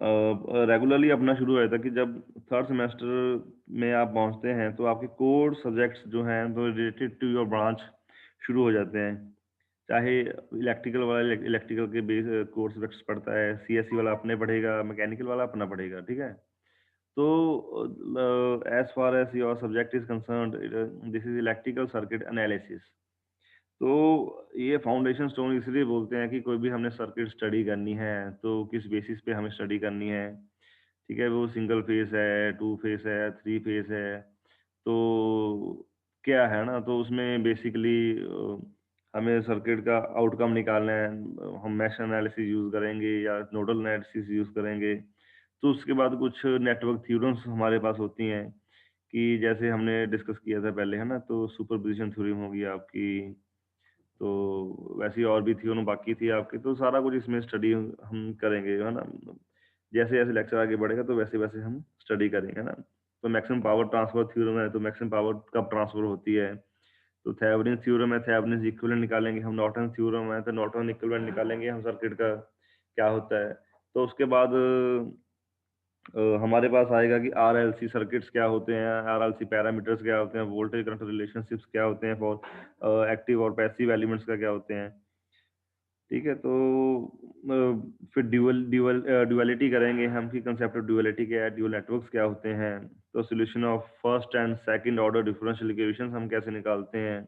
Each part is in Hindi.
रेगुलरली अपना शुरू हुआ था कि जब थर्ड सेमेस्टर में आप पहुंचते हैं तो आपके कोर सब्जेक्ट्स जो हैं वो रिलेटेड टू योर ब्रांच शुरू हो जाते हैं। चाहे इलेक्ट्रिकल वाला इलेक्ट्रिकल के बेस कोर सब्जेक्ट्स पढ़ता है, सीएससी वाला अपने पढ़ेगा, मैकेनिकल वाला अपना पढ़ेगा, ठीक है। तो as far as your subject is concerned, this is electrical circuit analysis. तो ये फाउंडेशन स्टोन इसलिए बोलते हैं कि कोई भी हमने सर्किट स्टडी करनी है तो किस बेसिस पे हमें स्टडी करनी है, ठीक है। वो सिंगल फेस है, टू फेस है, थ्री फेस है, तो क्या है ना, तो उसमें बेसिकली हमें सर्किट का आउटकम निकालना है। हम मैश एनालिसिस यूज़ करेंगे या नोडल एनालिसिस यूज़ करेंगे। तो उसके बाद कुछ नेटवर्क थ्योरम्स हमारे पास होती हैं कि जैसे हमने डिस्कस किया था पहले, है ना, तो सुपरपोजिशन थ्योरम होगी आपकी। तो वैसे ही और भी थ्योरम बाकी थी आपकी, तो सारा कुछ इसमें स्टडी हम करेंगे, है ना। जैसे जैसे लेक्चर आगे बढ़ेगा तो वैसे वैसे हम स्टडी करेंगे, है ना। तो मैक्सिमम पावर ट्रांसफर थ्योरम है, तो मैक्सिमम पावर कब ट्रांसफर होती है। तो थेवेनिन थ्योरम है, थेवेनिन इक्विवेलेंट निकालेंगे हम। नॉर्टन थ्योरम है, तो नॉर्टन इक्विवेलेंट निकालेंगे हम सर्किट का क्या होता है। तो उसके बाद हमारे पास आएगा कि आरएलसी सर्किट्स क्या होते हैं, आरएलसी पैरामीटर्स क्या होते हैं, वोल्टेज करंट रिलेशनशिप्स क्या होते हैं फॉर एक्टिव और पैसिव एलिमेंट्स का क्या होते हैं, ठीक है। तो फिर ड्यूअलिटी करेंगे हम कि कंसेप्ट ऑफ ड्यूअलिटी क्या है, ड्यूअल नेटवर्क्स क्या होते हैं। तो solution of first and second order differential equations हम कैसे निकालते हैं,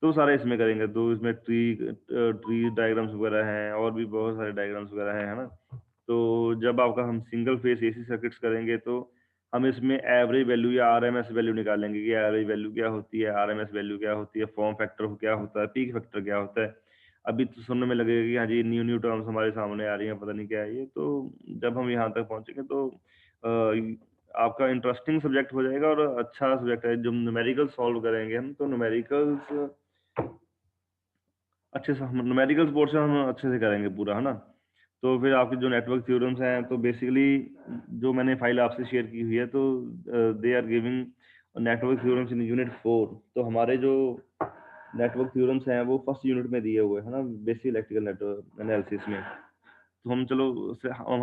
तो सारे इसमें करेंगे। तो इसमें ट्री डायग्राम्स वगैरह हैं, और भी बहुत सारे डायग्राम्स वगैरह हैं, है ना। तो जब आपका हम सिंगल फेस एसी सर्किट्स करेंगे तो हम इसमें एवरेज वैल्यू या आरएमएस वैल्यू निकालेंगे कि एवरेज वैल्यू क्या होती है, आरएमएस वैल्यू क्या होती है, फॉर्म फैक्टर क्या होता है, पीक फैक्टर क्या होता है। अभी तो सुनने में लगेगा कि हाँ जी न्यू न्यू टर्म्स हमारे सामने आ रही हैं, पता नहीं क्या है ये। तो जब हम यहाँ तक पहुंचेंगे तो आपका इंटरेस्टिंग सब्जेक्ट हो जाएगा और अच्छा सब्जेक्ट है। जब न्यूमेरिकल सॉल्व करेंगे हम, तो न्यूमेरिकल्स अच्छे से हम न्यूमेरिकल्स पोर्शन हम अच्छे से करेंगे पूरा, है ना। तो फिर आपके जो नेटवर्क थ्योरम्स हैं, तो बेसिकली जो मैंने फाइल आपसे शेयर की हुई है, तो they are giving network theorems in unit 4। तो हमारे जो नेटवर्क थ्योरम्स हैं वो फर्स्ट यूनिट में दिए हुए हैं ना, बेसिक इलेक्ट्रिकल नेटवर्क एनालिसिस में। तो हम चलो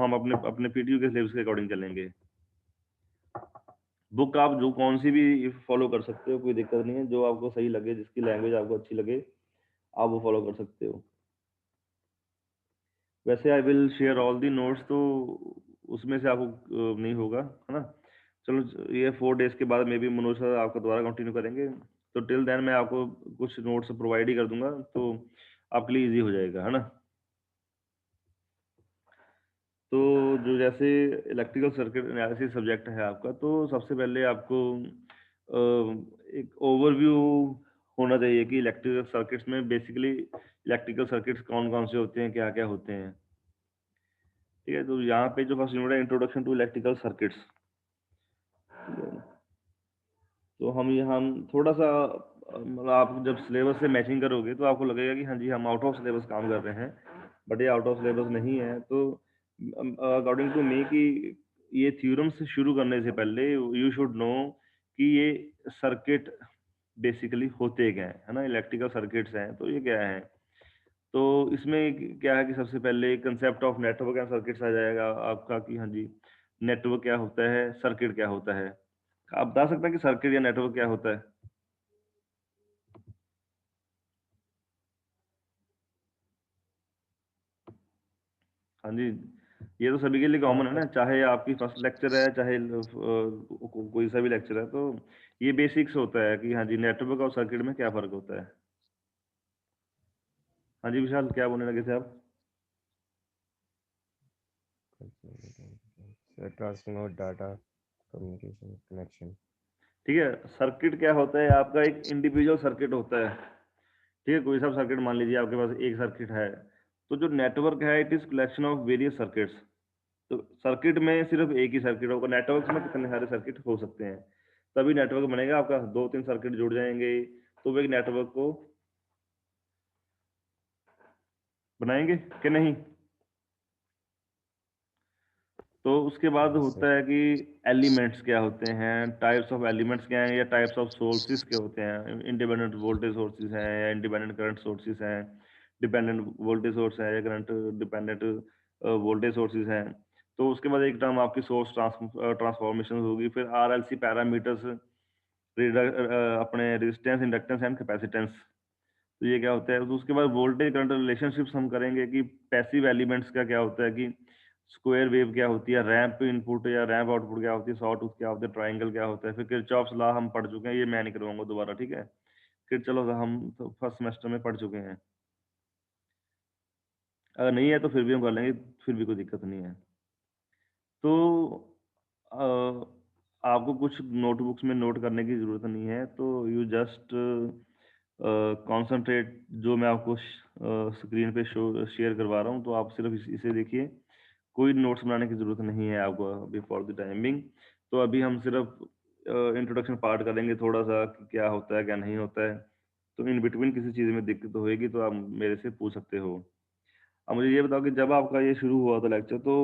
हम अपने अपने पीटीयू के सिलेबस के अकॉर्डिंग चलेंगे। बुक आप जो कौन सी भी फॉलो कर सकते हो, कोई दिक्कत नहीं है। जो आपको सही लगे, जिसकी लैंग्वेज आपको अच्छी लगे, आप वो फॉलो कर सकते हो। वैसे I will share all the notes, तो उसमें से आपको नहीं होगा, है ना। चलो ये 4 डेज के बाद मे बी मनोज सर आपका दोबारा कंटिन्यू करेंगे। तो टिल देन मैं आपको कुछ नोट्स प्रोवाइड ही कर दूंगा, तो आपके लिए इजी हो जाएगा, है ना। तो जो जैसे इलेक्ट्रिकल सर्किट एनालिसिस सब्जेक्ट है आपका, तो सबसे पहले आपको एक ओवरव्यू होना चाहिए कि इलेक्ट्रिकल सर्किट्स में बेसिकली इलेक्ट्रिकल सर्किट्स कौन कौन से होते हैं, क्या क्या होते हैं, ठीक है। तो यहाँ पे जो फर्स्ट यूनिट है, इंट्रोडक्शन टू इलेक्ट्रिकल सर्किट्स। तो हम थोड़ा सा मतलब आप जब सिलेबस से मैचिंग करोगे तो आपको लगेगा कि हाँ जी हम आउट ऑफ सिलेबस काम कर रहे हैं, बट ये आउट ऑफ सिलेबस नहीं है। तो अकॉर्डिंग टू मी कि ये थ्योरम से शुरू करने से पहले यू शुड नो कि ये सर्किट बेसिकली होते क्या है ना। इलेक्ट्रिकल सर्किट्स हैं तो ये क्या है। तो इसमें क्या है कि सबसे पहले concept of network and circuits आ जाएगा आपका कि हाँ जी नेटवर्क क्या होता है, सर्किट क्या होता है। आप बता सकते हैं कि सर्किट या नेटवर्क क्या होता है। हाँ जी, ये तो सभी के लिए हाँ कॉमन है ना, सर। चाहे आपकी फर्स्ट लेक्चर है, चाहे कोई सा भी लेक्चर है। तो ये बेसिक्स होता है कि हाँ जी नेटवर्क और सर्किट में क्या फर्क होता है। हाँ जी विशाल, क्या बोलने लगे थे आप। Sir transfer data communication connection. ठीक है, सर्किट क्या होता है आपका, एक इंडिविजुअल सर्किट होता है, ठीक है। कोई सा सर्किट मान लीजिए आपके पास एक सर्किट है। तो जो नेटवर्क है it is collection of various circuits. तो सर्किट में सिर्फ एक ही सर्किट होगा, नेटवर्क में कितने सारे सर्किट हो सकते हैं। तभी नेटवर्क बनेगा आपका, दो तीन सर्किट जुड़ जाएंगे तो वो एक नेटवर्क को बनाएंगे कि नहीं। तो उसके बाद यस होता सर। है कि एलिमेंट्स क्या होते हैं, टाइप्स ऑफ एलिमेंट्स क्या हैं, या टाइप्स ऑफ सोर्सेज क्या होते हैं। इंडिपेंडेंट वोल्टेज सोर्सेज हैं या इंडिपेंडेंट करंट सोर्सेज हैं, डिपेंडेंट वोल्टेज सोर्स है या करंट डिपेंडेंट वोल्टेज सोर्सेज हैं। तो उसके बाद एक टर्म आपकी सोर्स ट्रांसफॉर्मेशन होगी, फिर आरएलसी पैरामीटर्स, अपने रेजिस्टेंस, इंडक्टेंस एंड कैपेसिटेंस। तो ये क्या होता है, तो उसके बाद वोल्टेज करंट रिलेशनशिप्स हम करेंगे कि पैसिव एलिमेंट्स का क्या होता है, कि स्क्वायर वेव क्या होती है, रैंप इनपुट या रैंप आउटपुट क्या होती है, सॉटूथ क्या होता है, ट्राइंगल क्या होता है, फिर किरचॉफ्स लॉ हम पढ़ चुके हैं, ये मैं नहीं करवाऊंगा दोबारा, ठीक है। फिर चलो हम तो फर्स्ट सेमेस्टर में पढ़ चुके हैं, अगर नहीं है तो फिर भी हम कर लेंगे, फिर भी कोई दिक्कत नहीं है। तो आपको कुछ नोटबुक्स में नोट करने की ज़रूरत नहीं है, तो यू जस्ट कॉन्सेंट्रेट, जो मैं आपको स्क्रीन पे शेयर करवा रहा हूँ, तो आप सिर्फ इसे देखिए, कोई नोट्स बनाने की ज़रूरत नहीं है आपको अभी फॉर द टाइमिंग। तो अभी हम सिर्फ इंट्रोडक्शन पार्ट करेंगे थोड़ा सा, कि क्या होता है क्या नहीं होता है। तो इन बिटवीन किसी चीज़ में दिक्कत होएगी तो आप मेरे से पूछ सकते हो। अब मुझे ये बताओ कि जब आपका ये शुरू हुआ था लेक्चर, तो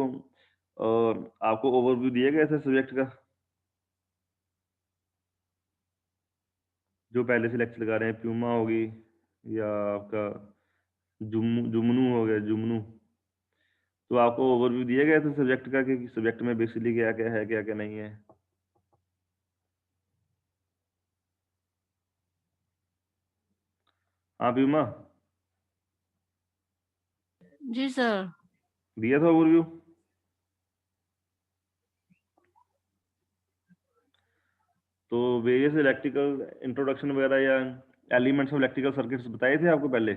आपको ओवरव्यू दिया गया था सब्जेक्ट का, जो पहले से लेक्चर लगा रहे हैं, प्यूमा होगी या आपका जुमनू हो गया, जुमनू। तो आपको ओवरव्यू दिया गया था सब्जेक्ट का, कि सब्जेक्ट में बेसिकली क्या क्या है, क्या क्या नहीं है। हाँ प्यूमा, जी सर। दिया था ओवरव्यू। तो वेरियस इलेक्ट्रिकल इंट्रोडक्शन वगैरह या एलिमेंट्स ऑफ इलेक्ट्रिकल सर्किट्स बताए थे आपको पहले।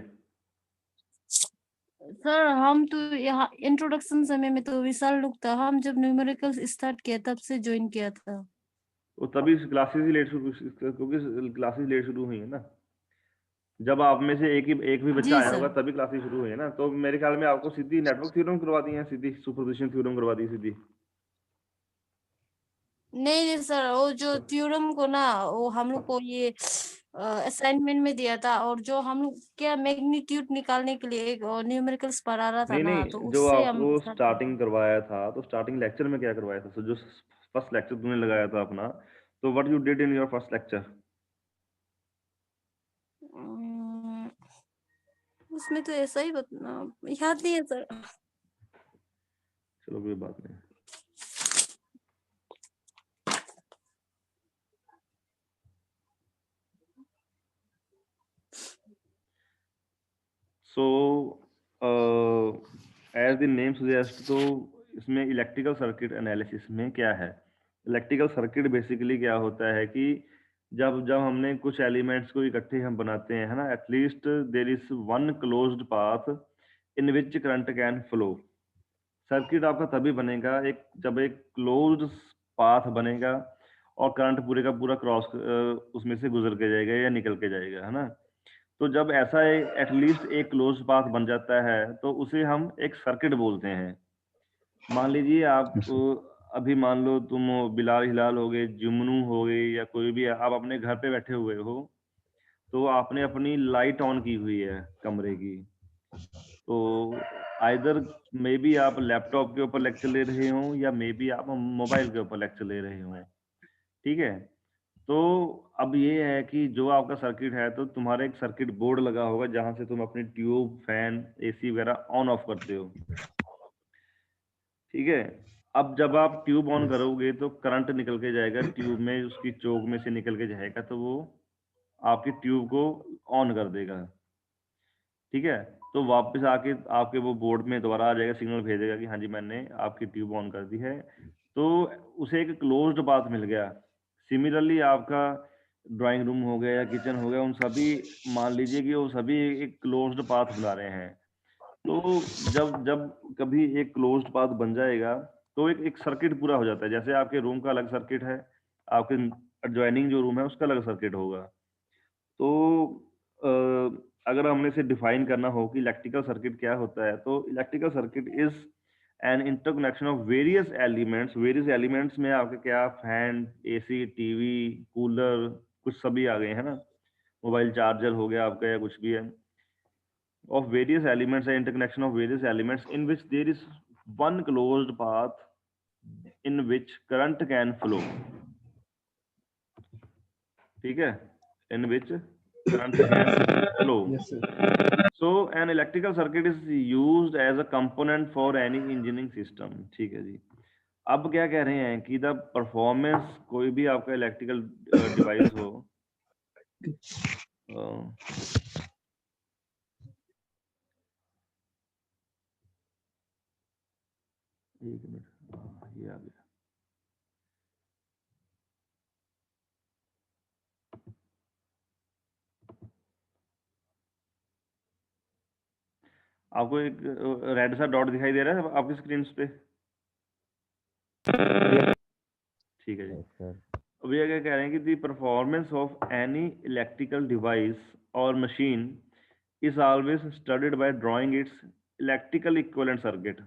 सर हम तो यहाँ इंट्रोडक्शन समय में तो विशाल लोग था, हम जब न्यूमेरिकल स्टार्ट किया तब से ज्वाइन किया था। तो तभी क्लासेस ही लेट शुरू, क्योंकि क्लासेस लेट शुरू हुई है ना। जब आप में से एक भी बच्चा जी आया होगा सर। तभी क्लासेस शुरू हुई है ना। तो मेरे ख्याल में आपको सीधी नेटवर्क थ्योरम करवा दी है, सीधी सुपरपोजिशन थ्योरम करवा दी सीधी। नहीं नहीं सर, वो जो थ्योरम को ना, वो हम लोग को ये असाइनमेंट में दिया था, और जो हम लोग क्या मैग्नीट्यूड निकालने के लिए एक न्यूमेरिकल्स पढ़ा रहा था नहीं ना, नहीं, तो जो उससे हम आपको start किया। स्टार्टिंग करवाया था, तो स्टार्टिंग लेक्चर में क्या करवाया था, जो फर्स्ट लेक्चर तूने लगाया था अपना, तो what you did in your first lecture. Um, उसमें तो ऐसा ही याद नहीं है सर। चलो कोई बात नहीं। So as the name suggest, तो इसमें इलेक्ट्रिकल सर्किट एनालिसिस में क्या है, इलेक्ट्रिकल सर्किट बेसिकली क्या होता है कि जब जब हमने कुछ एलिमेंट्स को इकट्ठे हम बनाते हैं, है ना, at least there is one closed path in which current can flow. Circuit आपका तभी बनेगा एक, जब एक क्लोज्ड पाथ बनेगा और करंट पूरे का पूरा क्रॉस उसमें से गुजर के जाएगा या निकल के जाएगा, है ना। तो जब ऐसा एटलीस्ट एक क्लोज पाथ बन जाता है तो उसे हम एक सर्किट बोलते हैं। मान लीजिए आप अभी मान लो तुम बिलाल हिलाल हो गए, जुमनू हो गए, या कोई भी है, आप अपने घर पे बैठे हुए हो, तो आपने अपनी लाइट ऑन की हुई है कमरे की, तो आइदर मे बी आप लैपटॉप के ऊपर लेक्चर ले रहे हो या मे बी आप मोबाइल के ऊपर लेक्चर ले रहे हो, ठीक है। तो अब ये है कि जो आपका सर्किट है, तो तुम्हारा एक सर्किट बोर्ड लगा होगा जहां से तुम अपनी ट्यूब, फैन, एसी वगैरह ऑन ऑफ करते हो, ठीक है। अब जब आप ट्यूब ऑन करोगे तो करंट निकल के जाएगा ट्यूब में, उसकी चोक में से निकल के जाएगा, तो वो आपकी ट्यूब को ऑन कर देगा, ठीक है। तो वापस आके आपके वो बोर्ड में दोबारा आ जाएगा, सिग्नल भेजेगा कि हाँ जी मैंने आपकी ट्यूब ऑन कर दी है, तो उसे एक क्लोज्ड पाथ मिल गया। सिमिलरली आपका ड्राइंग रूम हो गया या किचन हो गया, उन सभी, मान लीजिए कि वो सभी एक क्लोज्ड पाथ बना रहे हैं। तो जब जब कभी एक क्लोज्ड पाथ बन जाएगा तो एक सर्किट पूरा हो जाता है। जैसे आपके रूम का अलग सर्किट है, आपके एडजॉइनिंग जो रूम है उसका अलग सर्किट होगा। तो अगर हमने इसे डिफाइन करना हो कि इलेक्ट्रिकल सर्किट क्या होता है, तो electrical circuit is an interconnection of various elements. Various elements में आपके क्या, फैन, एसी, टीवी, कूलर, कुछ सभी आ गए हैं ना, मोबाइल चार्जर हो गया आपका या कुछ भी है, of various elements, and interconnection of various elements in which there is one closed path in which current can flow, ठीक है, in which current and flow. Yes, sir. So an electrical circuit is used as a component for any engineering system. ठीक है जी। अब क्या कह रहे हैं कि द परफॉर्मेंस, कोई भी आपका इलेक्ट्रिकल डिवाइस हो, एक मिनट, ये आ गया। आपको एक रेड सा डॉट दिखाई दे रहा है आपकी स्क्रीन पे? ठीक है जी। Yes, sir. अब ये क्या कह रहे हैं कि the performance of any electrical device और machine is always studied by drawing its electrical equivalent circuit.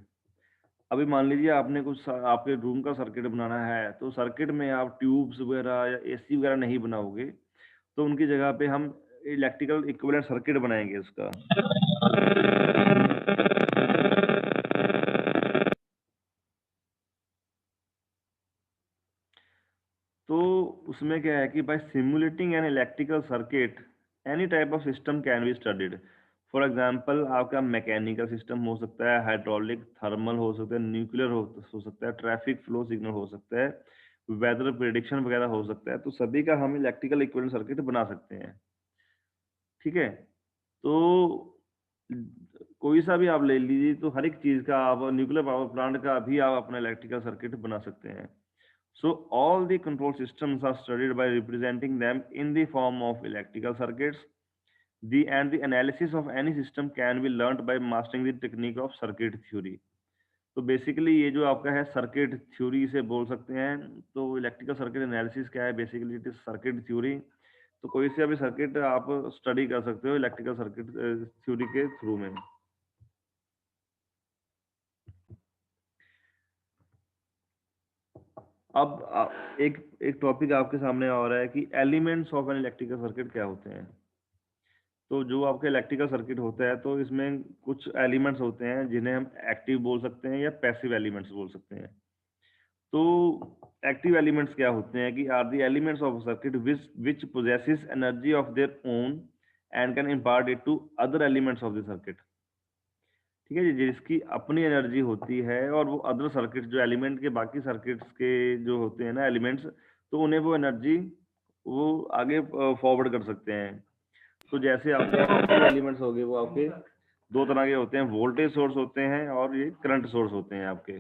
अभी मान लीजिए आपने कुछ आपके रूम का सर्किट बनाना है, तो सर्किट में आप ट्यूब्स वगैरह या एसी वगैरह नहीं बनाओगे, तो उनकी जगह पे हम इलेक्ट्रिकल इक्विवेलेंट सर्किट बनाएंगे उसका। तो उसमें क्या है कि by simulating an electrical circuit any type of system can be studied. For example आपका मैकेनिकल सिस्टम हो सकता है, हाइड्रोलिक, थर्मल हो सकता है, न्यूक्लियर हो सकता है, ट्रैफिक फ्लो सिग्नल हो सकता है, वेदर प्रेडिक्शन वगैरह हो सकता है। तो सभी का हम इलेक्ट्रिकल इक्विवेलेंट सर्किट बना सकते हैं। ठीक है, तो कोई सा भी आप ले लीजिए, तो हर एक चीज का आप, न्यूक्लियर पावर प्लांट का भी आप अपना इलेक्ट्रिकल सर्किट बना सकते हैं। So all the control systems are studied by representing them in the form of electrical circuits. The analysis of any system can be learned by mastering the technique of circuit theory. तो बेसिकली ये जो आपका है सर्किट थ्योरी इसे बोल सकते हैं। तो इलेक्ट्रिकल सर्किट एनालिसिस क्या है? Basically it is circuit theory. तो कोई से भी सर्किट आप स्टडी कर सकते हो इलेक्ट्रिकल सर्किट थ्योरी के थ्रू में। अब एक टॉपिक आपके सामने आ रहा है कि elements of N electrical circuit क्या होते हैं। तो जो आपका इलेक्ट्रिकल सर्किट होता है, तो इसमें कुछ एलिमेंट्स होते हैं जिन्हें हम एक्टिव बोल सकते हैं या पैसिव एलिमेंट्स बोल सकते हैं। तो एक्टिव एलिमेंट्स क्या होते हैं कि are the elements of circuit which possesses energy of their own and can impart it to other elements of the circuit. ठीक है जी, जिसकी अपनी एनर्जी होती है और वो अदर सर्किट्स, जो एलिमेंट के बाकी सर्किट्स के जो होते हैं ना एलिमेंट्स, तो उन्हें वो एनर्जी वो आगे फॉरवर्ड कर सकते हैं। तो जैसे आपके एक्टिव एलिमेंट्स हो गए, वो आपके दो तरह के होते हैं, वोल्टेज सोर्स होते हैं और ये करंट सोर्स होते हैं आपके।